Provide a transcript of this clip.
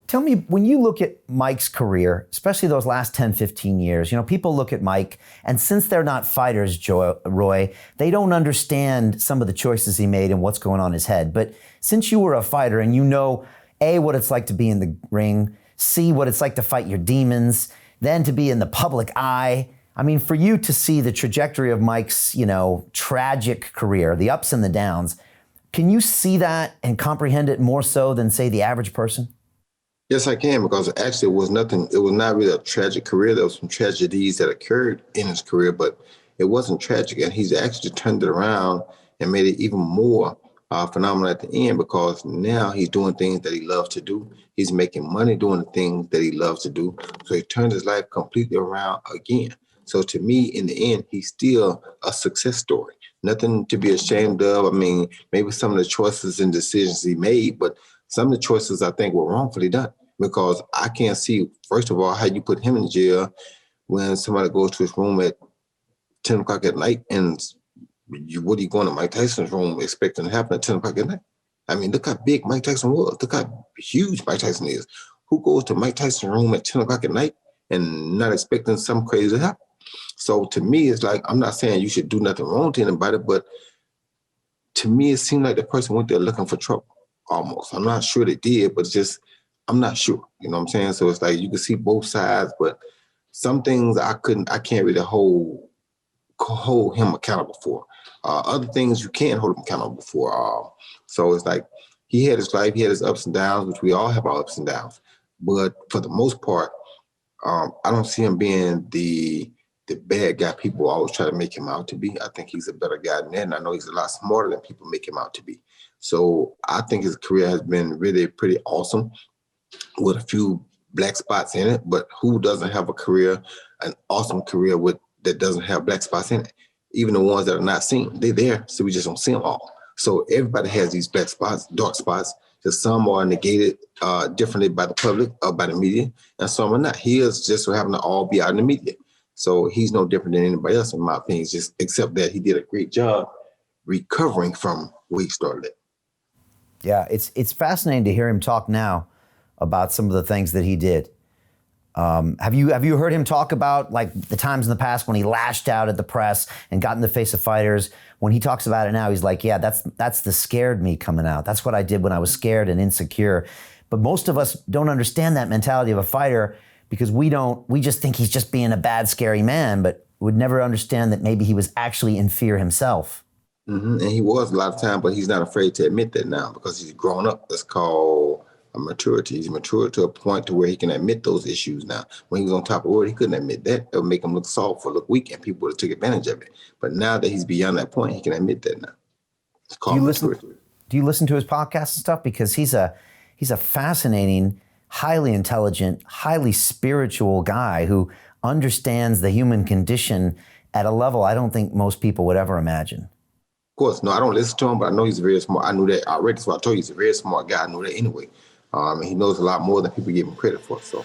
Tell me, when you look at Mike's career, especially those last 10, 15 years, people look at Mike, and since they're not fighters, Roy, they don't understand some of the choices he made and what's going on in his head. But since you were a fighter and you know, A, what it's like to be in the ring, C, what it's like to fight your demons, then to be in the public eye. I mean, for you to see the trajectory of Mike's, tragic career, the ups and the downs, can you see that and comprehend it more so than, say, the average person? Yes, I can, because actually it was not really a tragic career. There was some tragedies that occurred in his career, but it wasn't tragic. And he's actually turned it around and made it even more phenomenal at the end, because now he's doing things that he loves to do. He's making money doing the things that he loves to do. So he turned his life completely around again. So to me, in the end, he's still a success story. Nothing to be ashamed of. I mean, maybe some of the choices and decisions he made, but some of the choices I think were wrongfully done, because I can't see, first of all, how you put him in jail when somebody goes to his room at 10 o'clock at night, and what are you going to Mike Tyson's room expecting to happen at 10 o'clock at night? I mean, look how big Mike Tyson was. Look how huge Mike Tyson is. Who goes to Mike Tyson's room at 10 o'clock at night and not expecting something crazy to happen? So to me, it's like, I'm not saying you should do nothing wrong to anybody, but to me, it seemed like the person went there looking for trouble, almost. I'm not sure they did, but it's just, I'm not sure. You know what I'm saying? So it's like you can see both sides, but some things I can't really hold him accountable for. Other things you can't hold him accountable for. So it's like he had his life, he had his ups and downs, which we all have our ups and downs. But for the most part, I don't see him being the bad guy people always try to make him out to be. I think he's a better guy than that, and I know he's a lot smarter than people make him out to be. So I think his career has been really pretty awesome, with a few black spots in it. But who doesn't have an awesome career that doesn't have black spots in it? Even the ones that are not seen, they're there, so we just don't see them all. So everybody has these black spots, dark spots. Just some are negated differently by the public or by the media, and some are not. He is just so happen to all be out in the media. So he's no different than anybody else, in my opinion, just except that he did a great job recovering from where he started it. Yeah, it's fascinating to hear him talk now about some of the things that he did. Have you heard him talk about like the times in the past when he lashed out at the press and got in the face of fighters? When he talks about it now, he's like, yeah, that's the scared me coming out. That's what I did when I was scared and insecure. But most of us don't understand that mentality of a fighter, because we just think he's just being a bad, scary man, but would never understand that maybe he was actually in fear himself. Mm-hmm. And he was a lot of time, but he's not afraid to admit that now, because he's grown up. That's called a maturity. He's matured to a point to where he can admit those issues now. When he was on top of the world, he couldn't admit that. It would make him look soft or look weak, and people would have took advantage of it. But now that he's beyond that point, he can admit that now. It's called maturity. Do you listen to his podcast and stuff? Because he's a fascinating, highly intelligent, highly spiritual guy who understands the human condition at a level I don't think most people would ever imagine. Of course, no, I don't listen to him, but I know he's very smart. I knew that already, so I told you he's a very smart guy. I knew that anyway. And he knows a lot more than people give him credit for. So